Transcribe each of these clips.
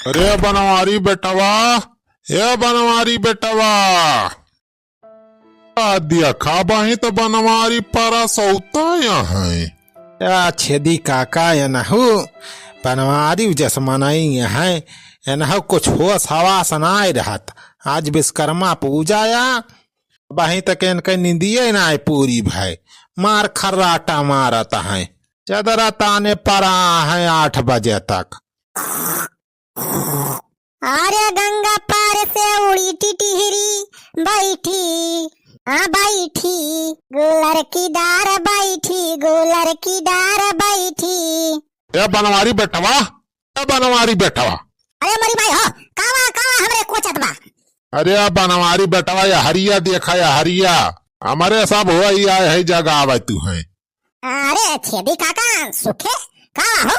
अरे बनवारी बेटवा, ए बनवारी बेटवा, दिया खाबाही तो बनवारी पारा सौता यहाँ छेदी काका एनहु बनवारी जसमनई है एनहु कुछ होश हवास नाय रहत। आज विश्वकर्मा पूजा या वहीं तक इनके निंदिये नाय पूरी भाई मार खर्राटा मारत है। चदरा ताने परा है 8 बजे तक। अरे गंगा पार से उड़ी टिटहिरी बैठी बैठी लड़की दार बैठी लड़की दार बैठी। ए बनवारी बेटवा, ए बनवारी बेटवा, अरे मरी भाई हो कावा कावा हमरे कोचत बा। अरे बनवारी बेटवा या हरिया देखा या हरिया हमारे सब हुआ ही आए है जगह आवे तू है। अरे छेदी काका सुखे कावा हो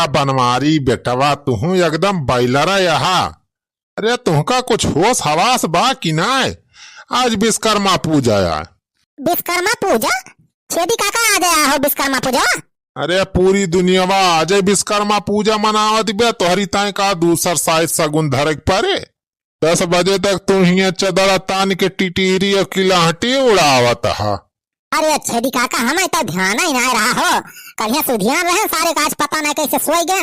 बनवारी बेटवा तू एकदम बैलरा यहाँ। अरे तुमका कुछ होश हवास बा कि नाय? आज विश्वकर्मा पूजा है। विश्वकर्मा पूजा? छेदी काका आ गया हो विश्वकर्मा पूजा? अरे पूरी दुनिया में आज विश्वकर्मा पूजा मनावत बे तोहरी ताई का दूसर साइड सगुन धरक परे। 10 बजे तक तू ही चदरा तान के टिटिरी और किलाहटी उड़ावत हा। अरे छेदी काका हमें तो ध्यान ही नहीं रहा हो। कहीं से ध्यान रहे सारे काज पता नहीं कैसे सोई गए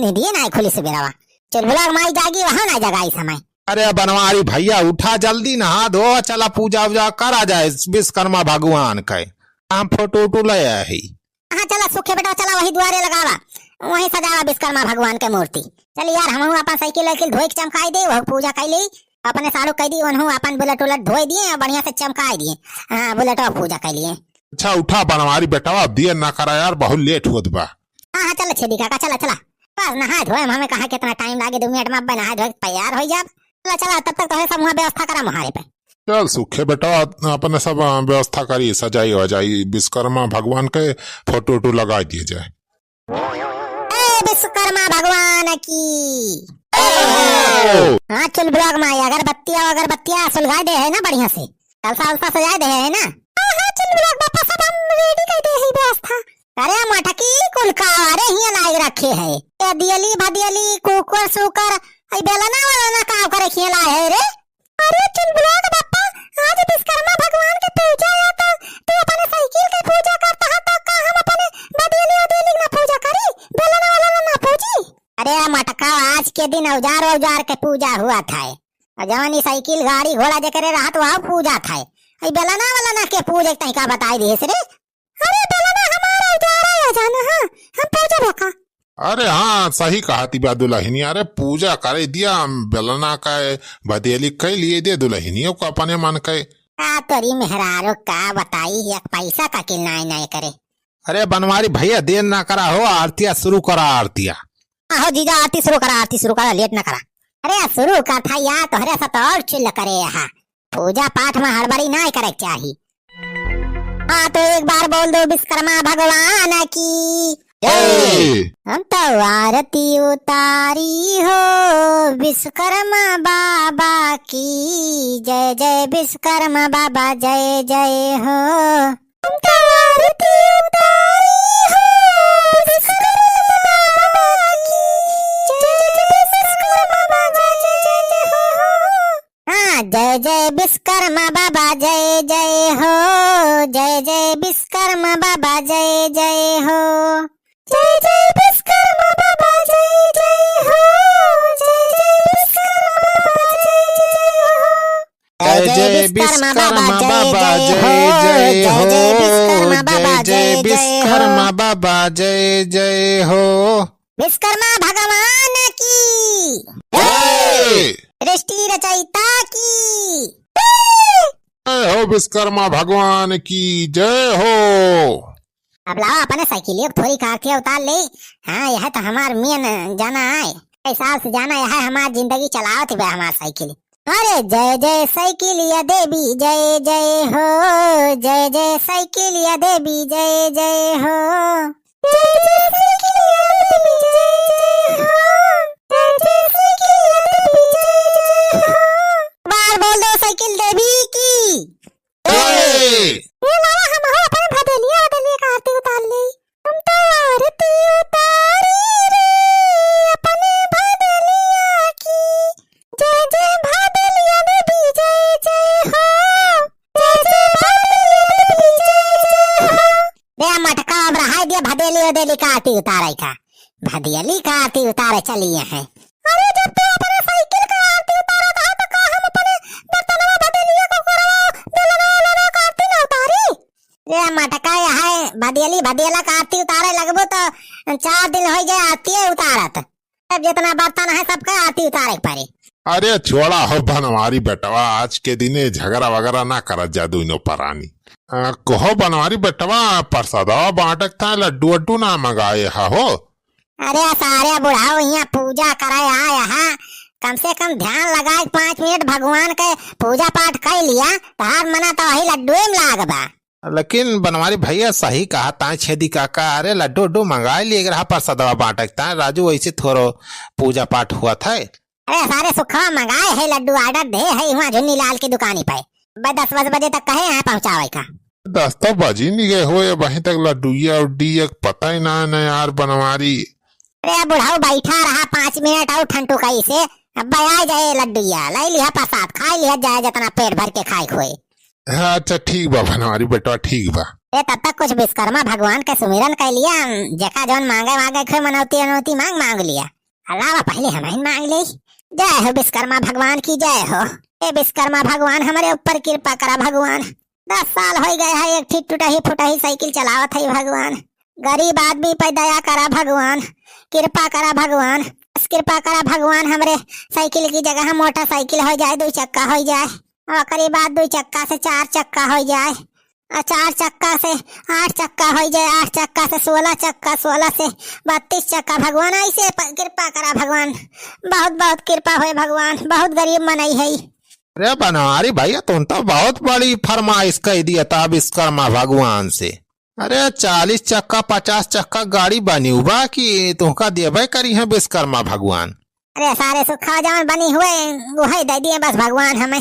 निधिये नहीं खुली से बेरावा। चल बुलाग माई जागी वहाँ ना जगाई समय। अरे बनवारी भैया उठा जल्दी नहा धो चला पूजा वूजा करा जाए विश्वकर्मा भगवान के। हम फोटो वोटो ले आए। हाँ चला सुखे बेटा चला वही द्वारे लगावा वही सजावा विश्वकर्मा भगवान के मूर्ति। चल यार हम अपन साइकिल वाइकिल धोई के चमकाई दे वह पूजा कर ली अपने सारू कह दी उन्होंने अपन बुलेट उलट धोई दिए और बढ़िया से चमकाई दिए। हाँ बुलेट पूजा कर लिए। अच्छा उठा बनवारी बेटवा दिए ना करा यार बहुत लेट होत बा। हाँ चल छेदी काका चला चला बस नहा धोए हमें कहा कितना टाइम लागे 2 मिनट में नहा धोए तैयार हो जा। चला चला तब तक तो सब वहाँ व्यवस्था करा मुहारे पे। चल सुखे बेटा अपने सब व्यवस्था करी सजाई वजाई विश्वकर्मा भगवान के फोटो वोटो लगा दिए जाए। विश्वकर्मा भगवान की हाँ चल ब्लॉग में अगरबत्तियाँ सुलगा दे है ना बढ़िया से कलसा उलसा सजा दे है ना। हाँ चल ब्लॉग बापा सब हम रेडी कर दे है व्यवस्था। अरे मटकी कुलका अरे ही लाग रखे है ये दियली भदियली कुकर सुकर आई बेलना वाला का करे खिला है रे। अरे चल ब्लॉग बापा आज विश्वकर्मा भगवान के पूजा है तो तू अपने साइकिल के पूजा करता है तो का हम अपने भदियली ना पूजा करी बेलना वाला ना पूजी। अरे मटका आज के दिन औजार के पूजा हुआ था जवानी साइकिल गाड़ी घोड़ा जकरे रहा तो वहाँ पूजा था बेलना वाला ना के पूजा तई का बताई दिए रे। अरे बेलना हमारा औजार है जाना हाँ हम पूजा भका। अरे हाँ सही कहा तिबा दुल्हनी। अरे पूजा करे दिया बेलना का बदेली कह लिए दे दुल्हनियों को अपने मन के तोरी मेहरारो का बताई एक पैसा का किलनाई नहीं करे। अरे बनवारी भैया देर ना करा हो आरतिया शुरू करा आरतिया। आहो जीजा आरती शुरू करा लेट ना करा। अरे शुरू का था या तोहरे साथ और चिल्ल करे यहाँ पूजा पाठ में हड़बड़ी नहीं करे चाहिए। हाँ तो एक बार बोल दो विश्वकर्मा भगवान की जय। हम तो आरती उतारी हो विश्वकर्मा बाबा की जय जय विश्वकर्मा बाबा जय जय हो। हम तो आरती उतारी हो विश्वकर्मा बाबा की जय जय विश्वकर्मा बाबा जय जय हो। हाँ जय जय विश्वकर्मा बाबा जय जय हो जय जय विश्वकर्मा बाबा जय जय हो जय जय विश्वकर्मा बाबा जय जय हो जय जय विश्वकर्मा बाबा जय जय हो जय जय विश्वकर्मा बाबा जय जय हो विश्वकर्मा भगवान की जय। सृष्टि रचयिता की जय हो विश्वकर्मा भगवान की जय हो। अब लाओ अपने साइकिल थोड़ी कारती उतार ले। हाँ यह तो हमार मेन जाना है ऐसा से जाना यह हमार जिंदगी चलाओ थी हमार साइकिल। अरे जय जय साइकिल या देवी जय जय हो जय जय साइकिल या देवी जय जय हो जय जय साइकिल या देवी जय जय हो जय जय साइकिल या देवी जय जय हो। बार बोल दो साइकिल देवी की जय। हम हो अपने भदेलिया का आरती उतार ले। हम तो आरती उतारी रे अपने भदेलिया रे मटका अब रहा दिया भदेली उदेली का आरती उतारे का, भदियली का आरती उतारे चलिए हैं। अरे जब तू अपने साइकिल का आरती उतारा था तो का हम अपने बर्तनवा भदेलिया को करवा दुल्हना का आरती ना उतारी? रे मटका है भदियली भदियला का आरती उतारे लगबो तो 4 दिन हो जाए आरती उतारत, अब जितना बर्तन है सबका आरती उतारे पड़े। अरे छोड़ा हो बनवारी बेटवा, आज के दिने झगड़ा वगैरह ना करत जा दोनों परानी। कहो बनवारी बेटवा प्रसादवा बांटक था, लड्डू वड्डू ना मंगाए हो? अरे सारे बुढ़ाओ यहाँ पूजा करे आया है, कम से कम ध्यान लगाए 5 मिनट भगवान के पूजा पाठ कर लिया तार मना तो वही लड्डू में लागबा। लेकिन बनवारी भैया सही कहा ता छेदी काका, अरे लड्डू उड्डू मंगा लिए रहा प्रसादवा बांटक था राजू, वैसे थोड़ो पूजा पाठ हुआ था। अरे सारे सुखवा मंगाए है लड्डू, ऑर्डर दे है वहाँ झुन्नी लाल की दुकानी पे 10 बजे तक कहे हैं पहुँचावे का। 10 तो बजी नहीं गए हो, वहीं तक लड्डूया उड्डी पता ही ना यार बनवारी। अरे बुढ़ाऊ बैठा रहा 5 मिनट और ठंडू कहीं से अब आ जाए लड्डूया, लाई लिया प्रसाद खाई लिया जाए जितना पेट भर के खाए खोए। अच्छा ठीक बा बनवारी बेटवा, ठीक बा। तब तक कुछ विश्वकर्मा भगवान के सुमिरन कर लिया, जका जौन मांगे खोए मनौती अनौती मांग लिया। अलावा पहले हमें मांग ली। जय हो विश्वकर्मा भगवान की जय हो। ए विश्वकर्मा भगवान हमारे ऊपर कृपा करा भगवान। 10 साल हो गए है, एक ठीक टूटही फुटही साइकिल चलावत है भगवान। गरीब आदमी पर दया करा भगवान, कृपा करा भगवान, कृपा करा भगवान। हमरे साइकिल की जगह मोटरसाइकिल हो जाए, 2 चक्का हो जाए, और करीब 2 चक्का से 4 चक्का हो जाए, और 4 चक्का से 8 चक्का हो जाए, 8 चक्का से 16 चक्का, 16 से 32 चक्का। भगवान ऐसे कृपा करा भगवान, बहुत बहुत कृपा हो भगवान, बहुत गरीब मनई है। अरे बनवारी भैया तुम तो बहुत बड़ी फरमाइश कह दिया था विश्वकर्मा भगवान से। अरे 40 चक्का 50 चक्का गाड़ी बनी हुआ कि तुमका देवे करी है विश्वकर्मा भगवान। अरे सारे सुखा जवन बनी हुए वही दे दिए बस भगवान हमें।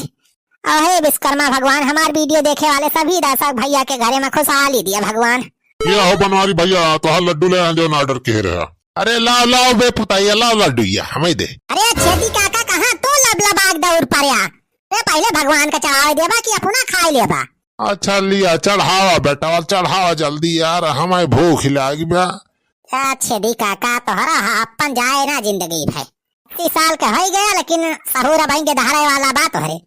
और हे विश्वकर्मा भगवान, हमारे वीडियो देखे वाले सभी दर्शक भैया के घरे में खुशहाली दिया भगवान। ये हो बनवारी भैया, तो लड्डू ले जो ऑर्डर कह रहा। अरे लाओ बे पुताइया, लाओ लड्डू हमें दे। अरे छेदी काका कहाँ तो लबलबाग दौड़ पड़या, पहले भगवान का चढ़ावा देबा कि अपना खाई लेबा? अच्छा लिया चढ़ावा बेटा, चढ़ावा जल्दी यार, हमें भूख लगी बा। छेदी काका तोहरा अपन जाए ना जिंदगी भाई, 30 साल के हो गया लेकिन सहूर भाई के दहाड़े वाला बात हो रे।